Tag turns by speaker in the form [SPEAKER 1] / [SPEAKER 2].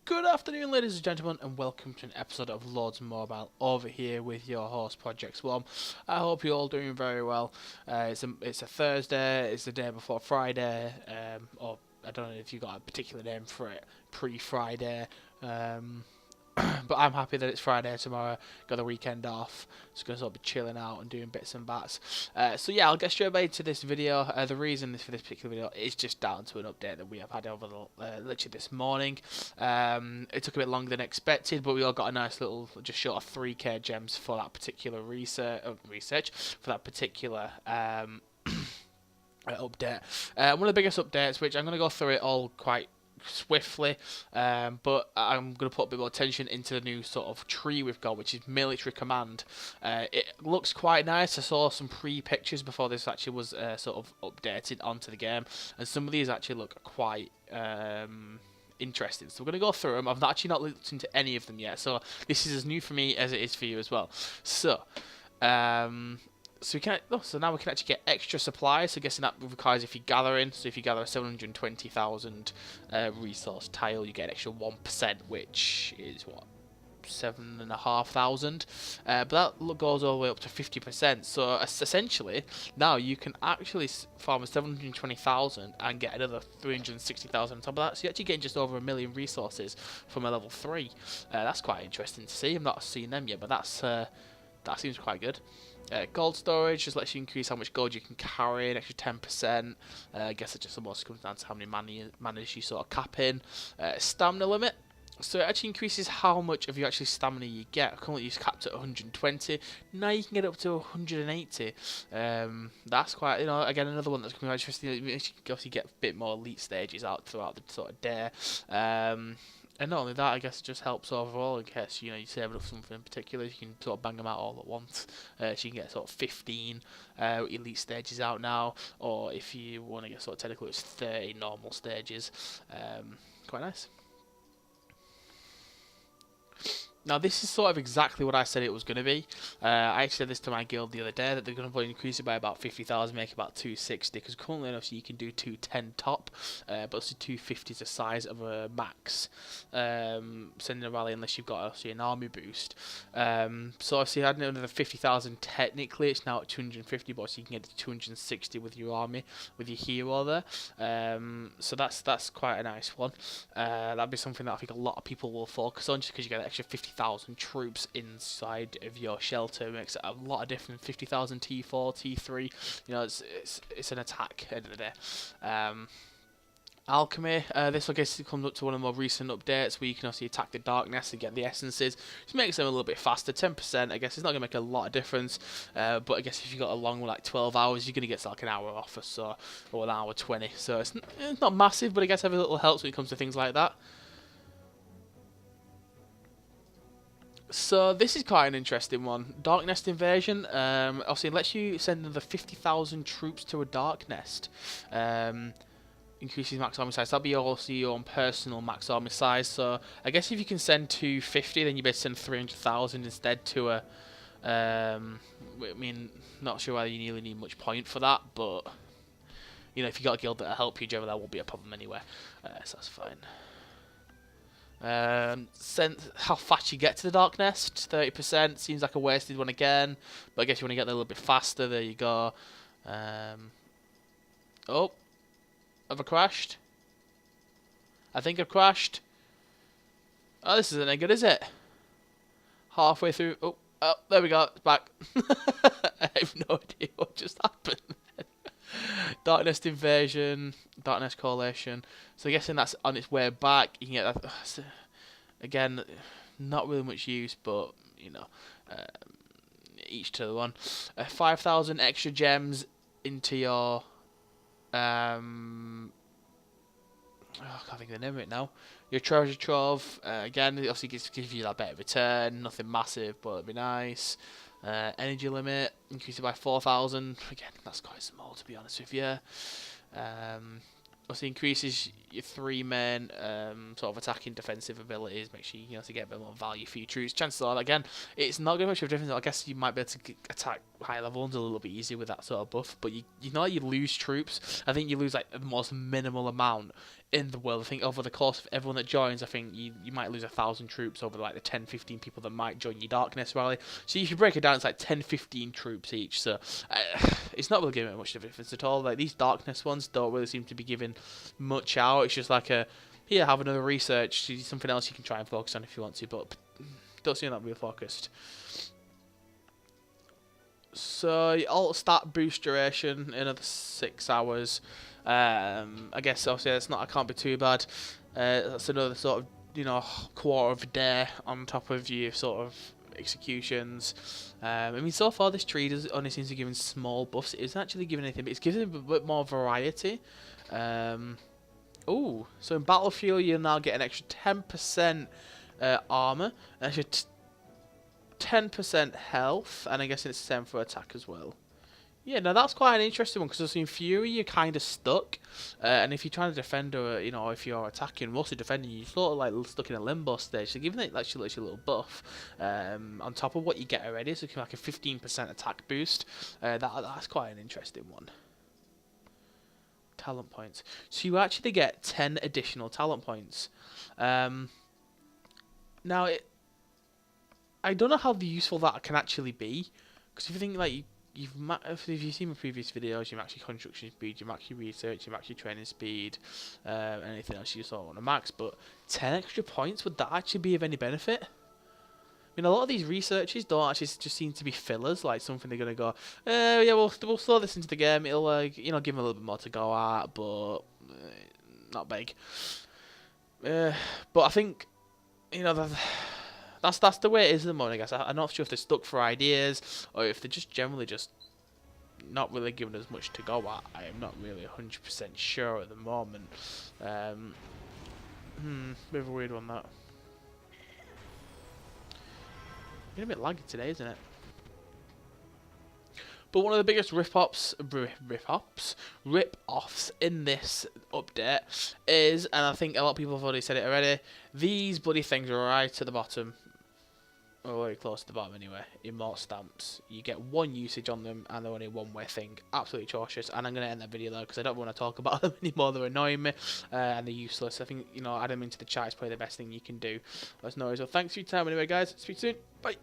[SPEAKER 1] Good afternoon, ladies and gentlemen, and welcome to an episode of Lords Mobile over here with your host, Project Swarm. I hope you're all doing very well. It's a Thursday, it's the day before Friday, or I don't know if you got a particular name for it, pre-Friday. But I'm happy that it's Friday tomorrow. Got the weekend off. Just gonna sort of be chilling out and doing bits and bats. So yeah, I'll get straight away to this video. The reason for this particular video is just down to an update that we have had over literally this morning. It took a bit longer than expected, but we all got a nice little, just short of 3k gems for that particular research for that particular update. One of the biggest updates, which I'm going to go through it all quite swiftly, but I'm going to put a bit more attention into the new sort of tree we've got, which is Military Command. It looks quite nice. I saw some pre-pictures before this actually was sort of updated onto the game, and some of these actually look quite interesting. So we're going to go through them. I've actually not looked into any of them yet, so this is as new for me as it is for you as well. So so now we can actually get extra supplies. So guessing that requires if you're gathering. So if you gather a 720,000 resource tile, you get an extra 1%, which is what, 7,500. But that goes all the way up to 50%. So essentially, now you can actually farm a 720,000 and get another 360,000 on top of that. So you're actually getting just over 1 million resources from a level 3. That's quite interesting to see. I've not seen them yet, but that seems quite good. Gold storage just lets you increase how much gold you can carry, an extra 10%. I guess it just almost comes down to how many manas you sort of cap in. Stamina limit. So it actually increases how much of your actually stamina you get. Currently it's capped at 120. Now you can get up to 180. That's quite, again, another one that's quite interesting. You can obviously get a bit more elite stages out throughout the sort of day. And not only that, I guess it just helps overall in case you save up something in particular. You can sort of bang them out all at once. So you can get sort of 15 elite stages out now, or if you want to get sort of technical, it's 30 normal stages. Quite nice. Now this is sort of exactly what I said it was going to be. I actually said this to my guild the other day that they're going to probably increase it by about 50,000, make it about 260. Because currently, obviously, you can do 210 top, but obviously 250 is the size of a max. Sending a rally unless you've got obviously an army boost. So obviously, I had another 50,000 technically. It's now at 250, but obviously you can get to 260 with your army, with your hero there. So that's quite a nice one. That'd be something that I think a lot of people will focus on, just because you get an extra 50,000 troops inside of your shelter. It makes a lot of difference. 50,000 T4, T3. It's an attack at the end of the day. Alchemy, this I guess comes up to one of the more recent updates where you can also attack the darkness and get the essences, which makes them a little bit faster. 10%, I guess it's not going to make a lot of difference, but I guess if you've got a long one like 12 hours, you're going to get like an hour off or so, or an hour 20, so it's not massive, but I guess every little helps when it comes to things like that. So this is quite an interesting one. Dark Nest Invasion. Obviously, it lets you send another 50,000 troops to a Dark Nest. Increases max army size. That'll be also your own personal max army size. So I guess if you can send 250, then you better send 300,000 instead to a. I mean, not sure whether you really need much point for that, but if you got a guild that'll help you, generally that won't be a problem anyway. So that's fine. How fast you get to the Dark Nest, 30%, seems like a wasted one again, but I guess you want to get there a little bit faster. There you go. Oh, have I crashed? I think I've crashed. Oh, this isn't any good, is it? Halfway through. Oh, there we go. It's back. I have no idea what just happened. Dark Nest Invasion, Dark Nest Coalition. So I'm guessing that's on its way back. You can get that. Again, not really much use, but each to the one. 5,000 extra gems into your. I can't think of the name of it now. Your treasure trove. Again, it obviously gives you that better return. Nothing massive, but it'd be nice. Energy limit increased by 4,000. Again, that's quite small to be honest with you. obviously increases your 3 main sort of attacking defensive abilities. Make sure you to get a bit more value for your troops. Chances are, again, it's not going to much of a difference. I guess you might be able to attack high level ones a little bit easier with that sort of buff. But you know you lose troops. I think you lose like the most minimal amount in the world. I think over the course of everyone that joins, I think you might lose 1,000 troops over like the 10-15 people that might join your Darkness rally. So if you break it down, it's like 10-15 troops each. So it's not really giving it much of a difference at all. Like these Darkness ones don't really seem to be giving much out. It's just like here, have another research, something else you can try and focus on if you want to, but don't seem that real focused. So alt stat boost duration another 6 hours. I guess obviously it can't be too bad. That's another sort of quarter of a day on top of your sort of executions. I mean, so far this tree only seems to be giving small buffs. It isn't actually giving anything, but it's giving a bit more variety. Oh, so in Battle Fuel you'll now get an extra 10% armor, an extra 10% health, and I guess it's the same for attack as well. Yeah, now that's quite an interesting one, because in Fury you're kind of stuck, and if you're trying to defend or if you're attacking, mostly defending, you're sort of like stuck in a limbo stage. So giving it actually a little buff on top of what you get already, so like a 15% attack boost. That's quite an interesting one. Talent points. So you actually get 10 additional talent points. Now I don't know how useful that can actually be, because if you think like if you've seen my previous videos, you max your construction speed, you max your research, you max your training speed, anything else you sort of want to max, but 10 extra points, would that actually be of any benefit? I mean, a lot of these researches don't actually just seem to be fillers, like something they're going to go, yeah, we'll throw this into the game, it'll, give them a little bit more to go at, but not big. But I think, that's the way it is at the moment, I guess. I'm not sure if they're stuck for ideas, or if they're just generally just not really giving us much to go at. I am not really 100% sure at the moment. Bit of a weird one, that. Been a bit laggy today, isn't it? But one of the biggest rip-offs in this update is, and I think a lot of people have already said it already, these bloody things are right at the bottom. Or very close to the bottom anyway. Immort stamps. You get one usage on them, and they're only one-way thing. Absolutely atrocious. And I'm going to end that video though, because I don't want to talk about them anymore. They're annoying me, and they're useless. I think, add them into the chat is probably the best thing you can do. That's no worries. Well, thanks for your time anyway, guys. Speak soon. Bye.